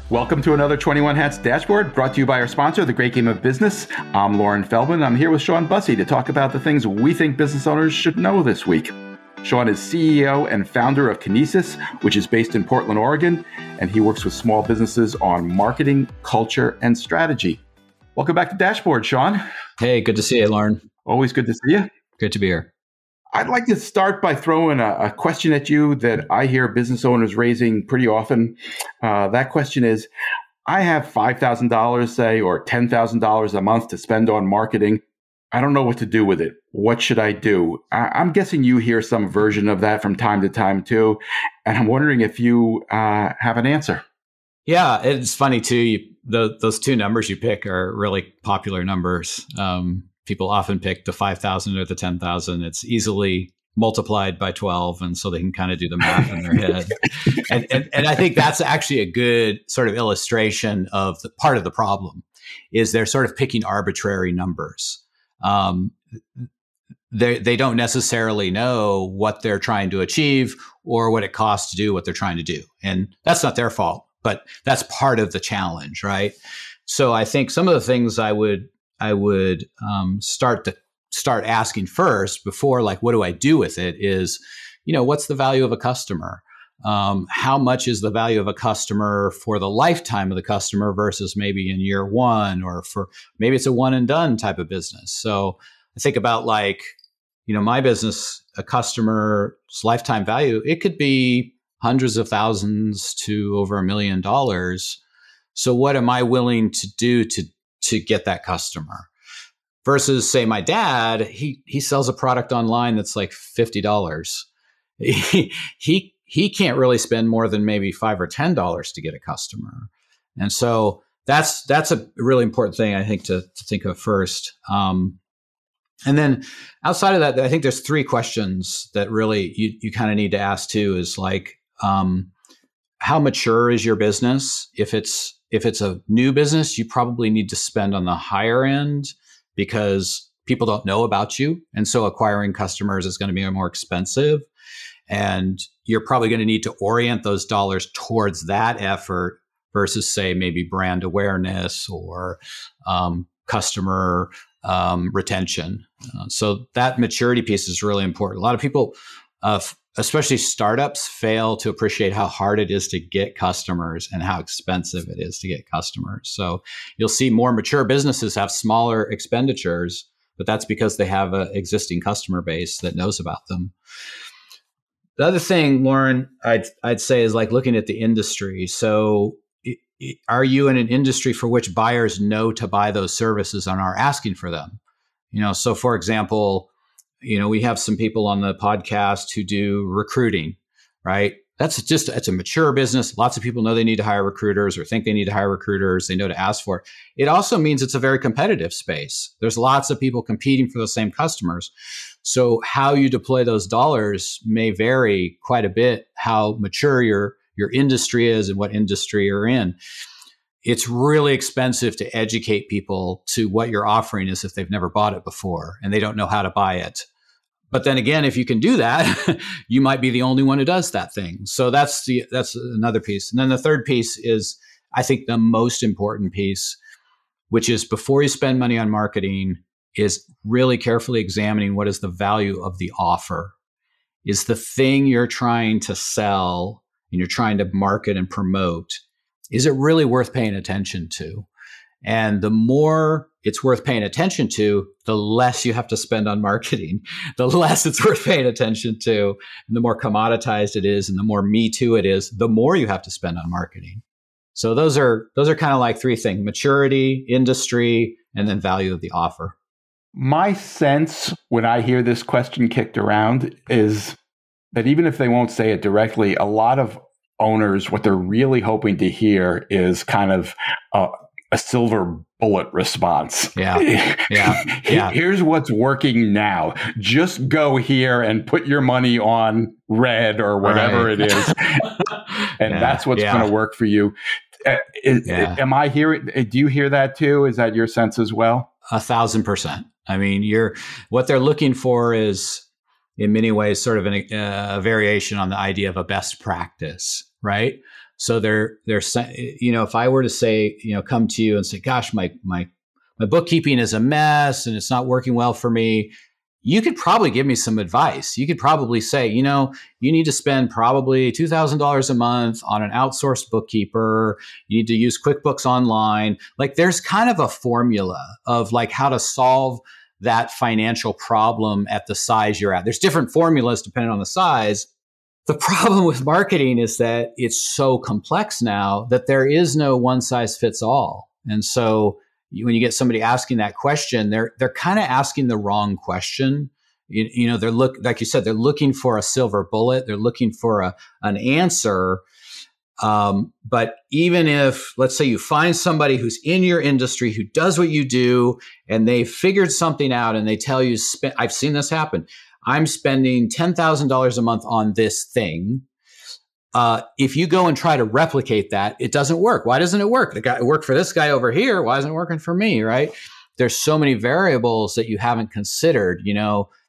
Welcome to another 21 Hats Dashboard, brought to you by our sponsor, The Great Game of Business. I'm Lauren Feldman. I'm here with Shawn Busse to talk about the things we think business owners should know this week. Shawn is CEO and founder of Kinesis, which is based in Portland, Oregon, and he works with small businesses on marketing, culture, and strategy. Welcome back to Dashboard, Shawn. Hey, good to see you, Lauren. Always good to see you. Good to be here. I'd like to start by throwing a question at you that I hear business owners raising pretty often. That question is, I have $5,000, say, or $10,000 a month to spend on marketing. I don't know what to do with it. What should I do? I'm guessing you hear some version of that from time to time, too. And I'm wondering if you have an answer. Yeah, it's funny, too. Those two numbers you pick are really popular numbers. People often pick the 5,000 or the 10,000. It's easily multiplied by 12. And so they can kind of do the math in their head. And I think that's actually a good sort of illustration of the part of the problem is they're sort of picking arbitrary numbers. They don't necessarily know what they're trying to achieve or what it costs to do what they're trying to do. And that's not their fault, but that's part of the challenge, right? So I think some of the things I would start asking first before, like, what do I do with it is, what's the value of a customer? How much is the value of a customer for the lifetime of the customer versus maybe in year one, or for maybe it's a one and done type of business. So I think about my business, a customer's lifetime value, it could be hundreds of thousands to over $1 million. So what am I willing to do to get that customer? Versus, say, my dad, he sells a product online that's like $50. He can't really spend more than maybe $5 or $10 to get a customer. And so that's a really important thing, I think, to think of first. And then outside of that, I think there's three questions that really you kind of need to ask too, is like, how mature is your business? If it's a new business, you probably need to spend on the higher end because people don't know about you. And so acquiring customers is going to be more expensive. And you're probably going to need to orient those dollars towards that effort versus, say, maybe brand awareness or customer retention. So that maturity piece is really important. A lot of people, especially startups, fail to appreciate how hard it is to get customers and how expensive it is to get customers. So you'll see more mature businesses have smaller expenditures, but that's because they have an existing customer base that knows about them. The other thing, Lauren, I'd say is like looking at the industry. So are you in an industry for which buyers know to buy those services and are asking for them? So for example, we have some people on the podcast who do recruiting, right? It's a mature business. Lots of people know they need to hire recruiters or think they need to hire recruiters. They know to ask for it. It also means it's a very competitive space. There's lots of people competing for the same customers. So how you deploy those dollars may vary quite a bit, how mature your industry is and what industry you're in. It's really expensive to educate people to what you're offering is if they've never bought it before and they don't know how to buy it. But then again, if you can do that, you might be the only one who does that thing. So that's another piece. And then the third piece is, I think, the most important piece, which is before you spend money on marketing, is really carefully examining what is the value of the offer. Is the thing you're trying to sell and you're trying to market and promote, is it really worth paying attention to? And the more it's worth paying attention to, the less you have to spend on marketing, the less it's worth paying attention to, and the more commoditized it is, and the more Me Too it is, the more you have to spend on marketing. So those are kind of like three things: maturity, industry, and then value of the offer. My sense when I hear this question kicked around is that even if they won't say it directly, a lot of owners, what they're really hoping to hear is kind of a silver bullet response. Yeah. Here's what's working now. Just go here and put your money on red or whatever it is. And that's what's going to work for you. Am I hearing? Do you hear that too? Is that your sense as well? 1,000%. I mean, what they're looking for is, in many ways, sort of a variation on the idea of a best practice, right? So if I were to say, come to you and say, gosh, my bookkeeping is a mess and it's not working well for me, you could probably give me some advice. You could probably say, you need to spend probably $2,000 a month on an outsourced bookkeeper. You need to use QuickBooks Online. Like there's kind of a formula of like how to solve that financial problem at the size you're at. There's different formulas depending on the size. The problem with marketing is that it's so complex now that there is no one size fits all. And so when you get somebody asking that question, they're kind of asking the wrong question. Like you said, they're looking for a silver bullet. They're looking for an answer. But even if, let's say you find somebody who's in your industry, who does what you do, and they figured something out and they tell you, I've seen this happen. I'm spending $10,000 a month on this thing. If you go and try to replicate that, it doesn't work. Why doesn't it work? It worked for this guy over here. Why isn't it working for me, right? There's so many variables that you haven't considered.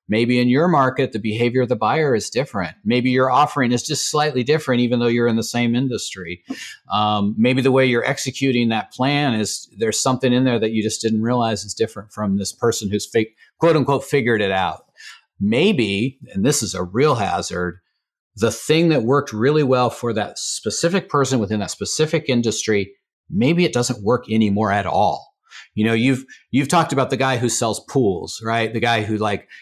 Maybe in your market, the behavior of the buyer is different. Maybe your offering is just slightly different, even though you're in the same industry. Maybe the way you're executing that plan there's something in there that you just didn't realize is different from this person who's quote unquote, figured it out. Maybe, and this is a real hazard, the thing that worked really well for that specific person within that specific industry, maybe it doesn't work anymore at all. You've talked about the guy who sells pools, right? The guy who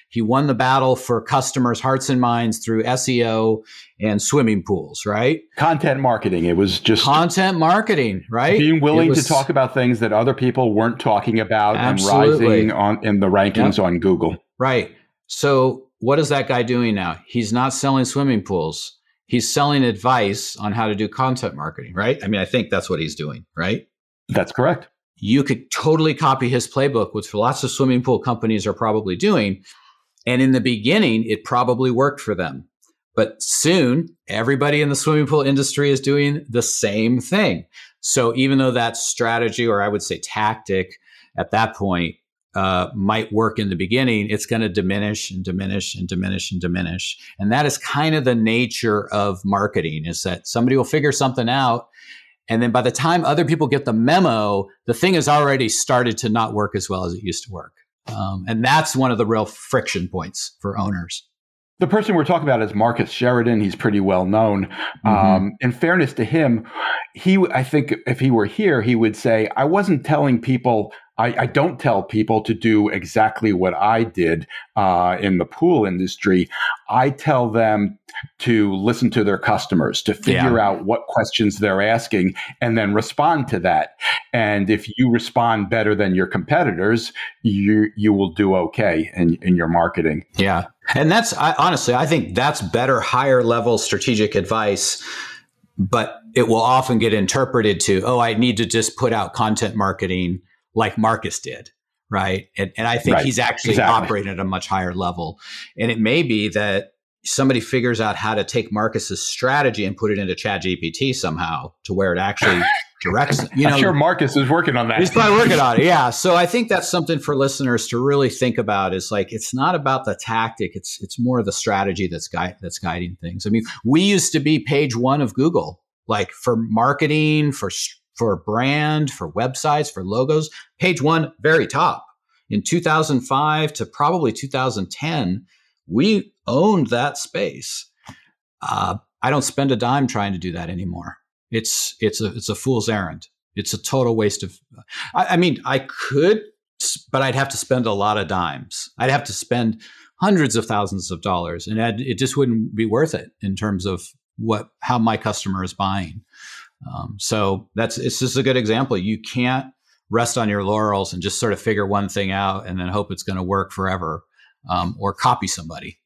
he won the battle for customers' hearts and minds through SEO and swimming pools, right? Content marketing. It was just content marketing, right? Being willing to talk about things that other people weren't talking about. Absolutely. And rising in the rankings on Google. Right. So what is that guy doing now? He's not selling swimming pools. He's selling advice on how to do content marketing, right? I mean, I think that's what he's doing, right? That's correct. You could totally copy his playbook, which lots of swimming pool companies are probably doing. And in the beginning, it probably worked for them. But soon, everybody in the swimming pool industry is doing the same thing. So even though that strategy, or I would say tactic at that point, might work in the beginning, it's going to diminish and diminish and diminish and diminish. And that is kind of the nature of marketing, is that somebody will figure something out. And then by the time other people get the memo, the thing has already started to not work as well as it used to work. And that's one of the real friction points for owners. The person we're talking about is Marcus Sheridan. He's pretty well known. In fairness to him, I think if he were here, he would say, I wasn't telling people, I don't tell people to do exactly what I did in the pool industry. I tell them to listen to their customers, to figure out what questions they're asking, and then respond to that. And if you respond better than your competitors, you will do okay in your marketing. Yeah. And honestly, I think that's better, higher level strategic advice, but it will often get interpreted to, I need to just put out content marketing like Marcus did, right? And I think he's actually operating at a much higher level. And it may be that somebody figures out how to take Marcus's strategy and put it into ChatGPT somehow to where it actually directs. I'm sure Marcus is working on that. He's probably working on it. Yeah. So I think that's something for listeners to really think about, is it's not about the tactic. It's more the strategy that's guiding things. I mean, we used to be page one of Google, for marketing, for brand, for websites, for logos, page one, very top. In 2005 to probably 2010, we owned that space. I don't spend a dime trying to do that anymore. It's a fool's errand. It's a total waste of, I could, but I'd have to spend a lot of dimes. I'd have to spend hundreds of thousands of dollars, and it just wouldn't be worth it in terms of how my customer is buying. So it's just a good example. You can't rest on your laurels and just sort of figure one thing out and then hope it's going to work forever, or copy somebody.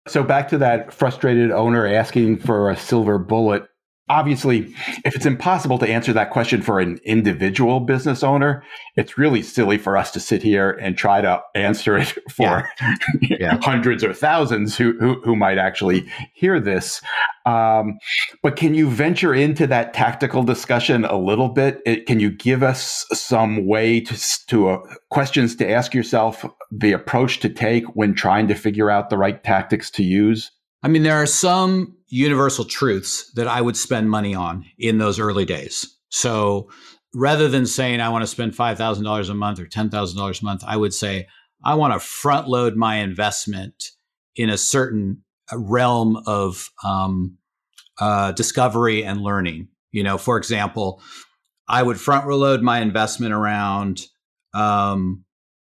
So back to that frustrated owner asking for a silver bullet. Obviously, if it's impossible to answer that question for an individual business owner, it's really silly for us to sit here and try to answer it for hundreds or thousands who might actually hear this. But can you venture into that tactical discussion a little bit? Can you give us some way to questions to ask yourself, the approach to take when trying to figure out the right tactics to use? I mean, there are some universal truths that I would spend money on in those early days. So rather than saying I want to spend $5,000 a month or $10,000 a month, I would say I want to front load my investment in a certain realm of discovery and learning. For example, I would front load my investment around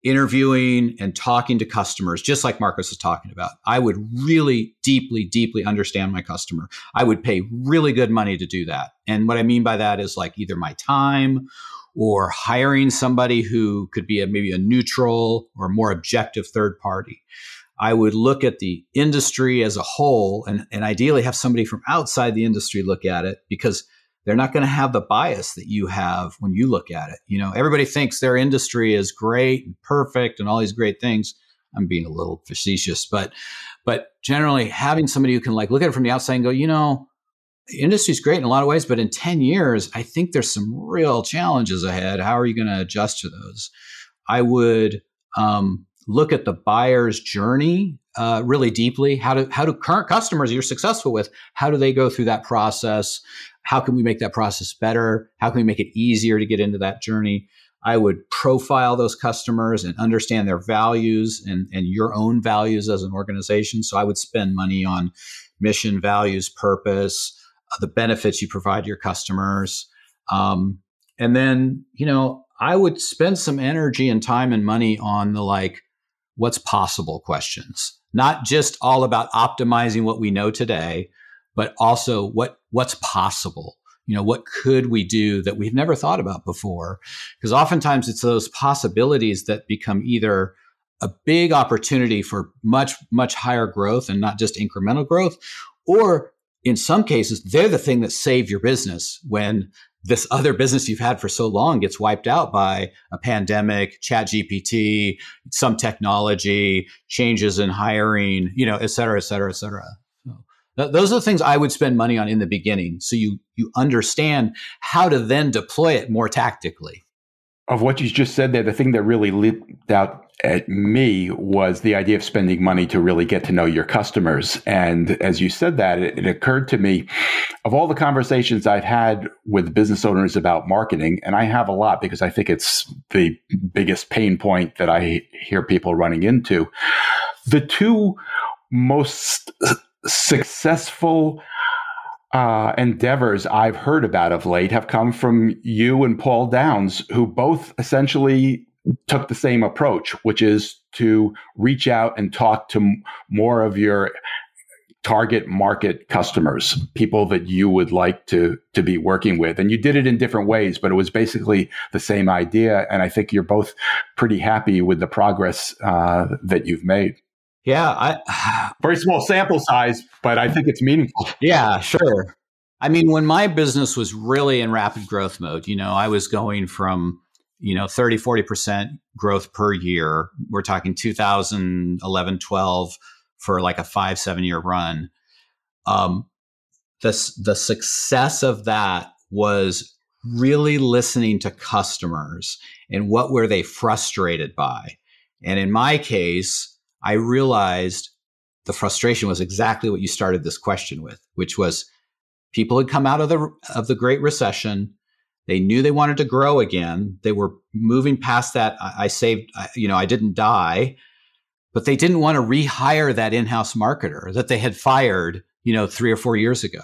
interviewing and talking to customers, just like Marcus was talking about. I would really deeply, deeply understand my customer. I would pay really good money to do that. And what I mean by that is like either my time or hiring somebody who could be maybe a neutral or more objective third party. I would look at the industry as a whole and ideally have somebody from outside the industry look at it, because they're not going to have the bias that you have when you look at it. Everybody thinks their industry is great and perfect and all these great things. I'm being a little facetious, but generally having somebody who can like look at it from the outside and go, the industry's great in a lot of ways, but in 10 years, I think there's some real challenges ahead. How are you going to adjust to those? I would look at the buyer's journey really deeply. How do current customers you're successful with, how do they go through that process? How can we make that process better? How can we make it easier to get into that journey? I would profile those customers and understand their values and your own values as an organization. So I would spend money on mission, values, purpose, the benefits you provide your customers. And then, I would spend some energy and time and money on the what's possible questions, not just all about optimizing what we know today, but also what's possible. What could we do that we've never thought about before? Because oftentimes it's those possibilities that become either a big opportunity for much, much higher growth and not just incremental growth, or in some cases, they're the thing that save your business when this other business you've had for so long gets wiped out by a pandemic, ChatGPT, some technology, changes in hiring, et cetera, et cetera, et cetera. So those are the things I would spend money on in the beginning. So you understand how to then deploy it more tactically. Of what you just said there, the thing that really leaped out at me was the idea of spending money to really get to know your customers. And as you said that, it occurred to me, of all the conversations I've had with business owners about marketing, and I have a lot because I think it's the biggest pain point that I hear people running into, the two most successful endeavors I've heard about of late have come from you and Paul Downs, who both essentially took the same approach, which is to reach out and talk to more of your target market customers, people that you would like to be working with. And you did it in different ways, but it was basically the same idea. And I think you're both pretty happy with the progress that you've made. Yeah. Very small sample size, but I think it's meaningful. Yeah, sure. I mean, when my business was really in rapid growth mode, I was going from, 30, 40% growth per year. We're talking 2011, 12 for like a 5-7 year run. The success of that was really listening to customers and what were they frustrated by. And in my case, I realized the frustration was exactly what you started this question with, which was people had come out of the Great Recession. They knew they wanted to grow again. They were moving past that. I didn't die, but they didn't want to rehire that in-house marketer that they had fired, 3 or 4 years ago.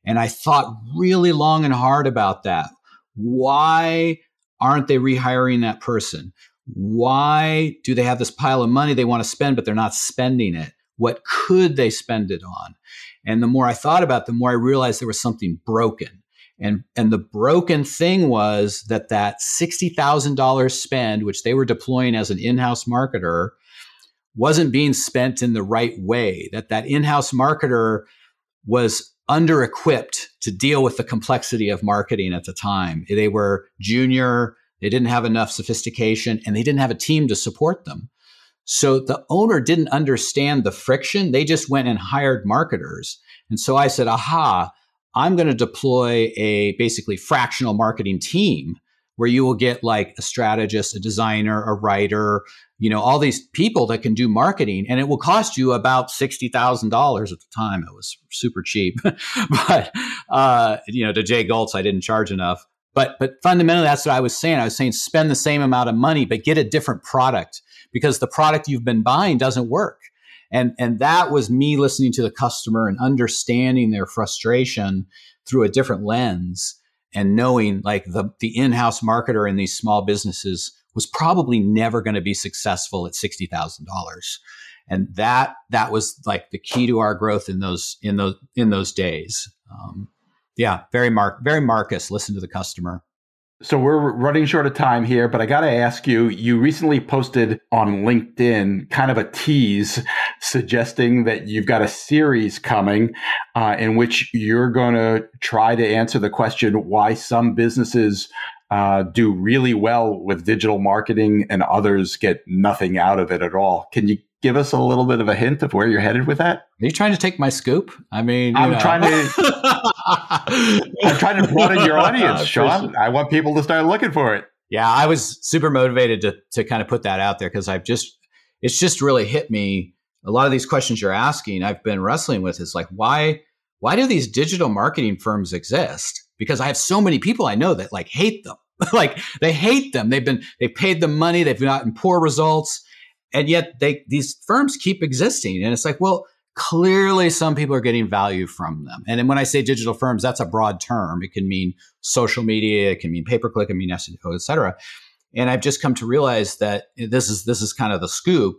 And I thought really long and hard about that. Why aren't they rehiring that person? Why do they have this pile of money they want to spend, but they're not spending it? What could they spend it on? And the more I thought about it, the more I realized there was something broken. And the broken thing was that $60,000 spend, which they were deploying as an in-house marketer, wasn't being spent in the right way, that in-house marketer was under-equipped to deal with the complexity of marketing at the time. They were junior, they didn't have enough sophistication, and they didn't have a team to support them. So the owner didn't understand the friction. They just went and hired marketers. And so I said, I'm going to deploy a basically fractional marketing team where you will get like a strategist, a designer, a writer, all these people that can do marketing, and it will cost you about $60,000 at the time. It was super cheap, but to Jay Goltz, I didn't charge enough. But fundamentally, that's what I was saying. I was saying spend the same amount of money, but get a different product, because the product you've been buying doesn't work. And that was me listening to the customer and understanding their frustration through a different lens, and knowing like the in-house marketer in these small businesses was probably never going to be successful at $60,000. And that was like the key to our growth in those days. Very Marcus, listen to the customer. So we're running short of time here, but I got to ask you, you recently posted on LinkedIn kind of a tease suggesting that you've got a series coming in which you're going to try to answer the question why some businesses do really well with digital marketing and others get nothing out of it at all. Can you give us a little bit of a hint of where you're headed with that? Are you trying to take my scoop? I mean, I'm trying to broaden your audience, Shawn. I want people to start looking for it. Yeah, I was super motivated to kind of put that out there, because it's just really hit me. A lot of these questions you're asking, I've been wrestling with. Is like, why do these digital marketing firms exist? Because I have so many people I know that like hate them. Like they hate them. They've paid them money. They've gotten poor results. And yet these firms keep existing. And it's like, well, clearly some people are getting value from them. And then when I say digital firms, that's a broad term. It can mean social media, it can mean pay-per-click, it can mean SEO, et cetera. And I've just come to realize that this is kind of the scoop,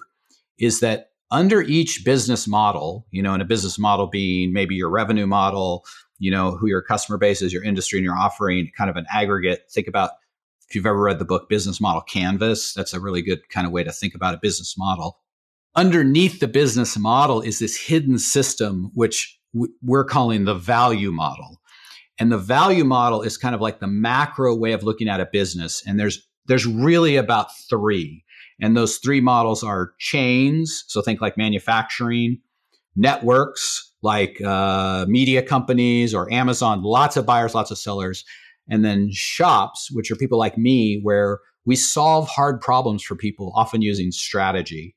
is that under each business model, and a business model being maybe your revenue model, who your customer base is, your industry, and your offering, kind of an aggregate. Think about, if you've ever read the book Business Model Canvas, that's a really good kind of way to think about a business model. Underneath the business model is this hidden system, which we're calling the value model. And the value model is kind of like the macro way of looking at a business. And there's really about three. And those three models are chains. So think like manufacturing, networks, like media companies or Amazon, lots of buyers, lots of sellers. And then shops, which are people like me, where we solve hard problems for people, often using strategy.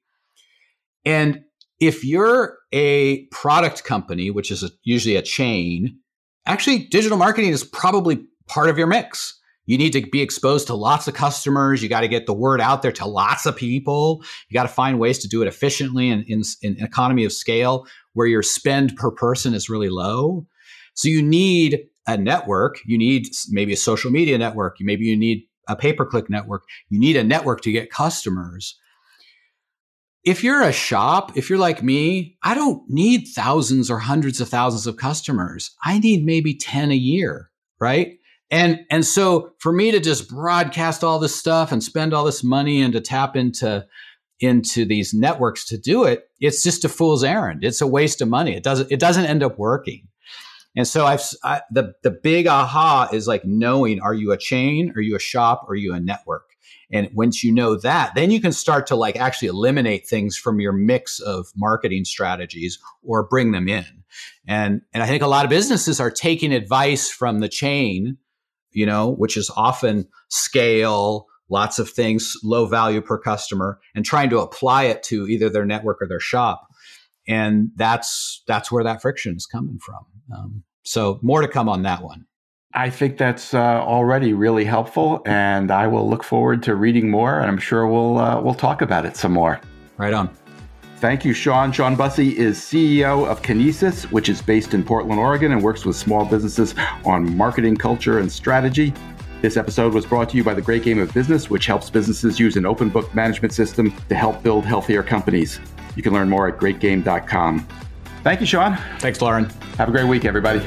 And if you're a product company, which is usually a chain, actually digital marketing is probably part of your mix. You need to be exposed to lots of customers. You got to get the word out there to lots of people. You got to find ways to do it efficiently and in economy of scale where your spend per person is really low. So you need a network. You need maybe a social media network. Maybe you need a pay-per-click network. You need a network to get customers. If you're a shop, if you're like me, I don't need thousands or hundreds of thousands of customers. I need maybe 10 a year, right? And so for me to just broadcast all this stuff and spend all this money and to tap into these networks to do it, it's just a fool's errand. It's a waste of money. It doesn't end up working. And so the big aha is like knowing, are you a chain? Are you a shop? Or are you a network? And once you know that, then you can start to like actually eliminate things from your mix of marketing strategies or bring them in. And I think a lot of businesses are taking advice from the chain, which is often scale, lots of things, low value per customer, and trying to apply it to either their network or their shop. And that's where that friction is coming from. So more to come on that one. I think that's already really helpful, and I will look forward to reading more, and I'm sure we'll talk about it some more. Right on. Thank you, Shawn. Shawn Busse is CEO of Kinesis, which is based in Portland, Oregon, and works with small businesses on marketing, culture, and strategy. This episode was brought to you by The Great Game of Business, which helps businesses use an open book management system to help build healthier companies. You can learn more at greatgame.com. Thank you, Shawn. Thanks, Lauren. Have a great week, everybody.